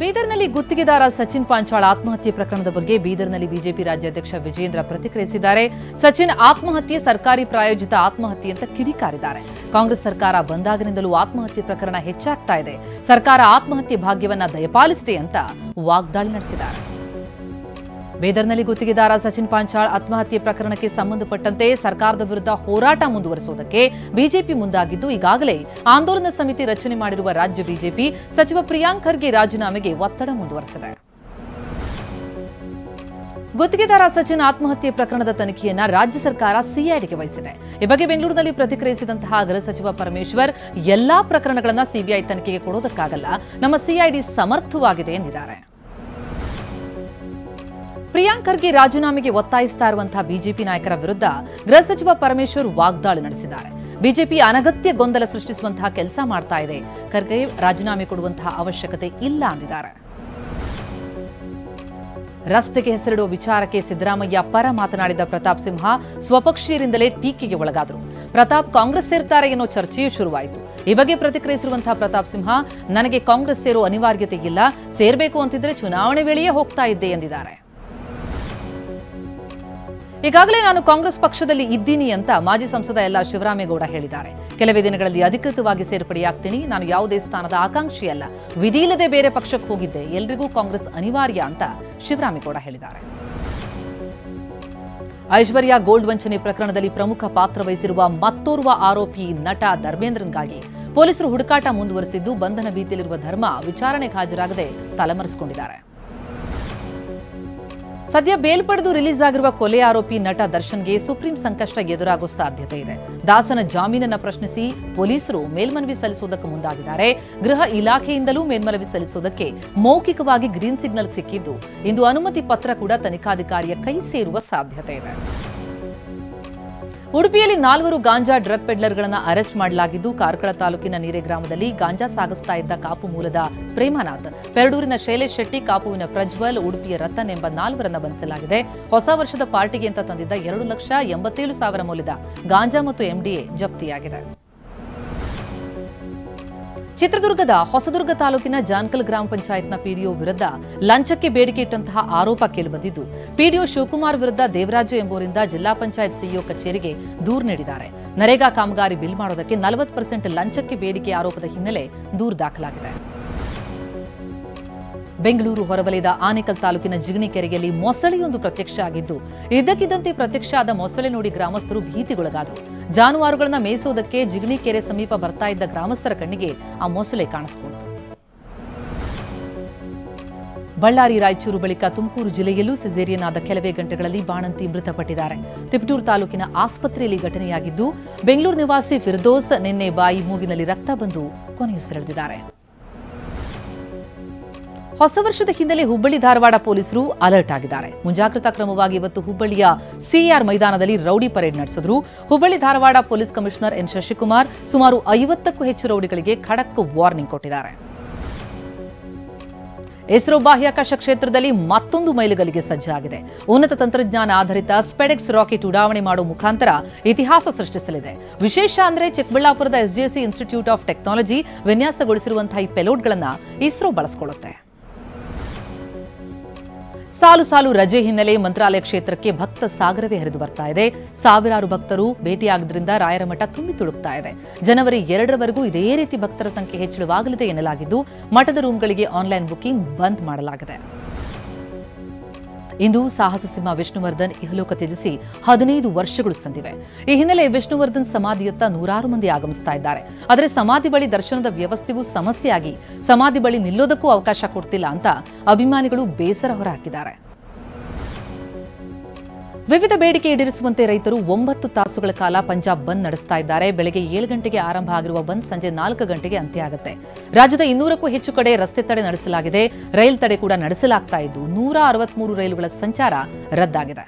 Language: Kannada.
ಬೀದರ್ನಲ್ಲಿ ಗುತ್ತಿಗೆದಾರ ಸಚಿನ್ ಪಾಂಚಾಳ್ ಆತ್ಮಹತ್ಯೆ ಪ್ರಕರಣದ ಬಗ್ಗೆ ಬೀದರ್ನಲ್ಲಿ ಬಿಜೆಪಿ ರಾಜ್ಯಾಧ್ಯಕ್ಷ ವಿಜೇಂದ್ರ ಪ್ರತಿಕ್ರಿಯಿಸಿದ್ದಾರೆ. ಸಚಿನ್ ಆತ್ಮಹತ್ಯೆ ಸರ್ಕಾರಿ ಪ್ರಾಯೋಜಿತ ಆತ್ಮಹತ್ಯೆ ಅಂತ ಕಿಡಿಕಾರಿದ್ದಾರೆ. ಕಾಂಗ್ರೆಸ್ ಸರ್ಕಾರ ಬಂದಾಗಿನಿಂದಲೂ ಆತ್ಮಹತ್ಯೆ ಪ್ರಕರಣ ಹೆಚ್ಚಾಗ್ತಾ ಇದೆ. ಸರ್ಕಾರ ಆತ್ಮಹತ್ಯೆ ಭಾಗ್ಯವನ್ನ ದಯಪಾಲಿಸಿದೆ ಅಂತ ವಾಗ್ದಾಳಿ ನಡೆಸಿದ್ದಾರೆ. ಬೀದರ್ನಲ್ಲಿ ಗುತ್ತಿಗೆದಾರ ಸಚಿನ್ ಪಾಂಚಾಳ್ ಆತ್ಮಹತ್ಯೆ ಪ್ರಕರಣಕ್ಕೆ ಸಂಬಂಧಪಟ್ಟಂತೆ ಸರ್ಕಾರದ ವಿರುದ್ಧ ಹೋರಾಟ ಮುಂದುವರಿಸುವುದಕ್ಕೆ ಬಿಜೆಪಿ ಮುಂದಾಗಿದ್ದು, ಈಗಾಗಲೇ ಆಂದೋಲನ ಸಮಿತಿ ರಚನೆ ಮಾಡಿರುವ ರಾಜ್ಯ ಬಿಜೆಪಿ ಸಚಿವ ಪ್ರಿಯಾಂಕ್ ಖರ್ಗೆ ರಾಜೀನಾಮೆಗೆ ಒತ್ತಡ ಮುಂದುವರೆಸಿದೆ. ಗುತ್ತಿಗೆದಾರ ಸಚಿನ್ ಆತ್ಮಹತ್ಯೆ ಪ್ರಕರಣದ ತನಿಖೆಯನ್ನ ರಾಜ್ಯ ಸರ್ಕಾರ ಸಿಐಡಿಗೆ ವಹಿಸಿದೆ. ಈ ಬಗ್ಗೆ ಬೆಂಗಳೂರಿನಲ್ಲಿ ಪ್ರತಿಕ್ರಿಯಿಸಿದಂತಹ ಗೃಹ ಸಚಿವ ಪರಮೇಶ್ವರ್, ಎಲ್ಲಾ ಪ್ರಕರಣಗಳನ್ನು ಸಿಬಿಐ ತನಿಖೆಗೆ ಕೊಡೋದಕ್ಕಾಗಲ್ಲ, ನಮ್ಮ ಸಿಐಡಿ ಸಮರ್ಥವಾಗಿದೆ ಎಂದಿದ್ದಾರೆ. ಪ್ರಿಯಾಂಕ್ ಖರ್ಗೆ ರಾಜೀನಾಮೆಗೆ ಒತ್ತಾಯಿಸ್ತಾ ಇರುವಂತಹ ಬಿಜೆಪಿ ನಾಯಕರ ವಿರುದ್ಧ ಗೃಹ ಸಚಿವ ಪರಮೇಶ್ವರ್ ವಾಗ್ದಾಳಿ ನಡೆಸಿದ್ದಾರೆ. ಬಿಜೆಪಿ ಅನಗತ್ಯ ಗೊಂದಲ ಸೃಷ್ಟಿಸುವಂತಹ ಕೆಲಸ ಮಾಡ್ತಾ ಇದೆ, ಖರ್ಗೆ ರಾಜೀನಾಮೆ ಕೊಡುವಂತಹ ಅವಶ್ಯಕತೆ ಇಲ್ಲ ಅಂದಿದ್ದಾರೆ. ರಸ್ತೆಗೆ ಹೆಸರಿಡುವ ವಿಚಾರಕ್ಕೆ ಸಿದ್ದರಾಮಯ್ಯ ಪರ ಮಾತನಾಡಿದ ಪ್ರತಾಪ್ ಸಿಂಹ ಸ್ವಪಕ್ಷೀಯರಿಂದಲೇ ಟೀಕೆಗೆ ಒಳಗಾದರು. ಪ್ರತಾಪ್ ಕಾಂಗ್ರೆಸ್ ಸೇರ್ತಾರೆ ಎನ್ನೋ ಚರ್ಚೆಯೂ ಶುರುವಾಯಿತು. ಈ ಬಗ್ಗೆ ಪ್ರತಿಕ್ರಿಯಿಸಿರುವಂತಹ ಪ್ರತಾಪ್ ಸಿಂಹ, ನನಗೆ ಕಾಂಗ್ರೆಸ್ ಸೇರೋ ಅನಿವಾರ್ಯತೆ ಇಲ್ಲ, ಸೇರಬೇಕು ಅಂತಿದ್ರೆ ಚುನಾವಣೆ ವೇಳೆಯೇ ಹೋಗ್ತಾ ಇದ್ದೆ ಎಂದಿದ್ದಾರೆ. ಈಗಾಗಲೇ ನಾನು ಕಾಂಗ್ರೆಸ್ ಪಕ್ಷದಲ್ಲಿ ಇದ್ದೀನಿ ಅಂತ ಮಾಜಿ ಸಂಸದ ಎಲ್ ಆರ್ ಶಿವರಾಮೇಗೌಡ ಹೇಳಿದ್ದಾರೆ. ಕೆಲವೇ ದಿನಗಳಲ್ಲಿ ಅಧಿಕೃತವಾಗಿ ಸೇರ್ಪಡೆಯಾಗ್ತೀನಿ. ನಾನು ಯಾವುದೇ ಸ್ಥಾನದ ಆಕಾಂಕ್ಷಿಯಲ್ಲ, ವಿಧಿ ಇಲ್ಲದೆ ಬೇರೆ ಪಕ್ಷಕ್ಕೆ ಹೋಗಿದ್ದೆ. ಎಲ್ರಿಗೂ ಕಾಂಗ್ರೆಸ್ ಅನಿವಾರ್ಯ ಅಂತ ಶಿವರಾಮೇಗೌಡ ಹೇಳಿದ್ದಾರೆ. ಐಶ್ವರ್ಯ ಗೋಲ್ಡ್ ವಂಚನೆ ಪ್ರಕರಣದಲ್ಲಿ ಪ್ರಮುಖ ಪಾತ್ರ ವಹಿಸಿರುವ ಮತ್ತೋರ್ವ ಆರೋಪಿ ನಟ ಧರ್ಮೇಂದ್ರನ್ಗಾಗಿ ಪೊಲೀಸರು ಹುಡುಕಾಟ ಮುಂದುವರೆಸಿದ್ದು, ಬಂಧನ ಭೀತಿಯಲ್ಲಿರುವ ಧರ್ಮ ವಿಚಾರಣೆಗೆ ಹಾಜರಾಗದೆ ತಲೆಮರೆಸಿಕೊಂಡಿದ್ದಾರೆ. ಸದ್ಯ ಬೇಲ್ ಪಡೆದು ರಿಲೀಸ್ ಆಗಿರುವ ಕೊಲೆ ಆರೋಪಿ ನಟ ದರ್ಶನ್ಗೆ ಸುಪ್ರೀಂ ಸಂಕಷ್ಟ ಎದುರಾಗುವ ಸಾಧ್ಯತೆ ಇದೆ. ದಾಸನ ಜಾಮೀನನ್ನು ಪ್ರಶ್ನಿಸಿ ಪೊಲೀಸರು ಮೇಲ್ಮನವಿ ಸಲ್ಲಿಸುವುದಕ್ಕೆ ಮುಂದಾಗಿದ್ದಾರೆ. ಗೃಹ ಇಲಾಖೆಯಿಂದಲೂ ಮೇಲ್ಮನವಿ ಸಲ್ಲಿಸುವುದಕ್ಕೆ ಮೌಖಿಕವಾಗಿ ಗ್ರೀನ್ ಸಿಗ್ನಲ್ ಸಿಕ್ಕಿದ್ದು, ಇಂದು ಅನುಮತಿ ಪತ್ರ ಕೂಡ ತನಿಖಾಧಿಕಾರಿಯ ಕೈ ಸೇರುವ ಸಾಧ್ಯತೆ ಇದೆ. ಉಡುಪಿಯಲ್ಲಿ 4 ಗಾಂಜಾ ಡ್ರಗ್ ಪೆಡ್ಲರ್ಗಳನ್ನು ಅರೆಸ್ಟ್ ಮಾಡಲಾಗಿದ್ದು, ಕಾರ್ಕಳ ತಾಲೂಕಿನ ನೀರೆ ಗ್ರಾಮದಲ್ಲಿ ಗಾಂಜಾ ಸಾಗಿಸ್ತಾ ಇದ್ದ ಕಾಪು ಮೂಲದ ಪ್ರೇಮನಾಥ್, ಪೆರಡೂರಿನ ಶೈಲೇಶ್ ಶೆಟ್ಟಿ, ಕಾಪುವಿನ ಪ್ರಜ್ವಲ್, ಉಡುಪಿಯ ರತನ್ ಎಂಬ 4 ಬಂಧಿಸಲಾಗಿದೆ. ಹೊಸ ವರ್ಷದ ಪಾರ್ಟಿಗೆ ಅಂತ ತಂದಿದ್ದ 2,87,000 ಮೌಲ್ಯದ ಗಾಂಜಾ ಮತ್ತು ಎಂಡಿಎ ಜಪ್ತಿಯಾಗಿದೆ. ಚಿತ್ರದುರ್ಗದ ಹೊಸದುರ್ಗ ತಾಲೂಕಿನ ಜಾನ್ಕಲ್ ಗ್ರಾಮ ಪಂಚಾಯತ್ನ ಪಿಡಿಒ ವಿರುದ್ಧ ಲಂಚಕ್ಕೆ ಬೇಡಿಕೆ ಇಟ್ಟಂತಹ ಆರೋಪ ಕೇಳಿಬಂದಿದ್ದು, ಪಿಡಿಒ ಶಿವಕುಮಾರ್ ವಿರುದ್ಧ ದೇವರಾಜು ಎಂಬುವರಿಂದ ಜಿಲ್ಲಾ ಪಂಚಾಯತ್ ಸಿಇಒ ಕಚೇರಿಗೆ ದೂರು ನೀಡಿದ್ದಾರೆ. ನರೇಗಾ ಕಾಮಗಾರಿ ಬಿಲ್ ಮಾಡೋದಕ್ಕೆ 40% ಲಂಚಕ್ಕೆ ಬೇಡಿಕೆ ಆರೋಪದ ಹಿನ್ನೆಲೆ ದೂರು ದಾಖಲಾಗಿದೆ. ಬೆಂಗಳೂರು ಹೊರವಲಯದ ಆನೇಕಲ್ ತಾಲೂಕಿನ ಜಿಗಣಿ ಕೆರೆಯಲ್ಲಿ ಮೊಸಳೆಯೊಂದು ಪ್ರತ್ಯಕ್ಷ ಆಗಿದ್ದು, ಇದ್ದಕ್ಕಿದ್ದಂತೆ ಪ್ರತ್ಯಕ್ಷ ಆದ ಮೊಸಳೆ ನೋಡಿ ಗ್ರಾಮಸ್ಥರು ಭೀತಿಗೊಳಗಾದರು. ಜಾನುವಾರುಗಳನ್ನು ಮೇಯಿಸುವುದಕ್ಕೆ ಜಿಗಣಿ ಕೆರೆ ಸಮೀಪ ಬರ್ತಾ ಇದ್ದ ಗ್ರಾಮಸ್ಥರ ಕಣ್ಣಿಗೆ ಆ ಮೊಸಳೆ ಕಾಣಿಸಿಕೊಂಡಿತು. ಬಳ್ಳಾರಿ, ರಾಯಚೂರು ಬಳಿಕ ತುಮಕೂರು ಜಿಲ್ಲೆಯಲ್ಲೂ ಸಿಸೇರಿಯನ್ ಆದ ಕೆಲವೇ ಗಂಟೆಗಳಲ್ಲಿ ಬಾಣಂತಿ ಮೃತಪಟ್ಟಿದ್ದಾರೆ. ತಿಪಟೂರು ತಾಲೂಕಿನ ಆಸ್ಪತ್ರೆಯಲ್ಲಿ ಘಟನೆಯಾಗಿದ್ದು, ಬೆಂಗಳೂರು ನಿವಾಸಿ ಫಿರ್ದೋಸ್ ನಿನ್ನೆ ಬಾಯಿ ಮೂಗಿನಲ್ಲಿ ರಕ್ತ ಬಂದು ಕೊನೆಯುಸಿರೆಳೆದಿದ್ದಾರೆ. ಹೊಸ ವರ್ಷದ ಹಿನ್ನೆಲೆ ಹುಬ್ಬಳ್ಳಿ ಧಾರವಾಡ ಪೊಲೀಸರು ಅಲರ್ಟ್ ಆಗಿದ್ದಾರೆ. ಮುಂಜಾಗ್ರತಾ ಕ್ರಮವಾಗಿ ಇವತ್ತು ಹುಬ್ಬಳ್ಳಿಯ ಸಿಆರ್ ಮೈದಾನದಲ್ಲಿ ರೌಡಿ ಪರೇಡ್ ನಡೆಸಿದ್ರು. Hubballi Dharwad police commissioner N Shashikumar ಸುಮಾರು 50ಕ್ಕೂ ಹೆಚ್ಚು ರೌಡಿಗಳಿಗೆ ಖಡಕ್ ವಾರ್ನಿಂಗ್ ಕೊಟ್ಟಿದ್ದಾರೆ. ಇಸ್ರೋ ಬಾಹ್ಯಾಕಾಶ ಕ್ಷೇತ್ರದಲ್ಲಿ ಮತ್ತೊಂದು ಮೈಲುಗಲ್ಲಿಗೆ ಸಜ್ಜಾಗಿದೆ. ಉನ್ನತ ತಂತ್ರಜ್ಞಾನ ಆಧಾರಿತ ಸ್ಪೆಡೆಕ್ಸ್ ರಾಕೆಟ್ ಉಡಾವಣೆ ಮಾಡುವ ಮುಖಾಂತರ ಇತಿಹಾಸ ಸೃಷ್ಟಿಸಲಿದೆ. ವಿಶೇಷ ಅಂದರೆ ಚಿಕ್ಕಬಳ್ಳಾಪುರದ ಎಸ್ಜೆಸಿ ಇನ್ಸ್ಟಿಟ್ಯೂಟ್ ಆಫ್ ಟೆಕ್ನಾಲಜಿ ವಿನ್ಯಾಸಗೊಳಿಸಿರುವಂತಹ ಈ ಪೆಲೋಡ್ಗಳನ್ನು ಇಸ್ರೋ ಬಳಸಿಕೊಳ್ಳುತ್ತೆ. ಸಾಲು ಸಾಲು ರಜೆ ಹಿನ್ನೆಲೆ ಮಂತ್ರಾಲಯ ಕ್ಷೇತ್ರಕ್ಕೆ ಭಕ್ತ ಸಾಗರವೇ ಹರಿದು ಬರ್ತಾ ಇದೆ. ಸಾವಿರಾರು ಭಕ್ತರು ಭೇಟಿಯಾಗುವುದರಿಂದ ರಾಯರಮಠ ತುಂಬಿ ತುಳುಕ್ತಾ ಇದೆ. ಜನವರಿ 2ರವರೆಗೂ ಇದೇ ರೀತಿ ಭಕ್ತರ ಸಂಖ್ಯೆ ಹೆಚ್ಚಳವಾಗಲಿದೆ ಎನ್ನಲಾಗಿದ್ದು, ಮಠದ ರೂಮ್ಗಳಿಗೆ ಆನ್ಲೈನ್ ಬುಕಿಂಗ್ ಬಂದ್ ಮಾಡಲಾಗಿದೆ. ಇಂದು ಸಾಹಸ ಸಿಂಹ ವಿಷ್ಣುವರ್ಧನ್ ಇಹಲೋಕ ತ್ಯಜಿಸಿ 15 ವರ್ಷಗಳು ಸಂದಿವೆ. ಈ ಹಿನ್ನೆಲೆ ವಿಷ್ಣುವರ್ಧನ್ ಸಮಾಧಿಯತ್ತ 100 ಮಂದಿ ಆಗಮಿಸ್ತಾ ಇದ್ದಾರೆ. ಆದರೆ ಸಮಾಧಿ ಬಳಿ ದರ್ಶನದ ವ್ಯವಸ್ಥೆಗೂ ಸಮಸ್ಯೆಯಾಗಿ ಸಮಾಧಿ ಬಳಿ ನಿಲ್ಲೋದಕ್ಕೂ ಅವಕಾಶ ಕೊಡ್ತಿಲ್ಲ ಅಂತ ಅಭಿಮಾನಿಗಳು ಬೇಸರ ಹೊರಹಾಕಿದ್ದಾರೆ. ವಿವಿಧ ಬೇಡಿಕೆ ಈಡೇರಿಸುವಂತೆ ರೈತರು 9 ತಾಸುಗಳ ಕಾಲ ಪಂಜಾಬ್ ಬಂದ್ ನಡೆಸ್ತಾ ಇದ್ದಾರೆ. ಬೆಳಗ್ಗೆ 7 ಗಂಟೆಗೆ ಆರಂಭ ಆಗಿರುವ ಬಂದ್ ಸಂಜೆ 4 ಗಂಟೆಗೆ ಅಂತ್ಯ ಆಗುತ್ತೆ. ರಾಜ್ಯದ 200ಕ್ಕೂ ಹೆಚ್ಚು ಕಡೆ ರಸ್ತೆ ತಡೆ ನಡೆಸಲಾಗಿದೆ. ರೈಲು ತಡೆ ಕೂಡ ನಡೆಸಲಾಗ್ತಾ ಇದ್ದು, 163 ರೈಲುಗಳ ಸಂಚಾರ ರದ್ದಾಗಿದೆ.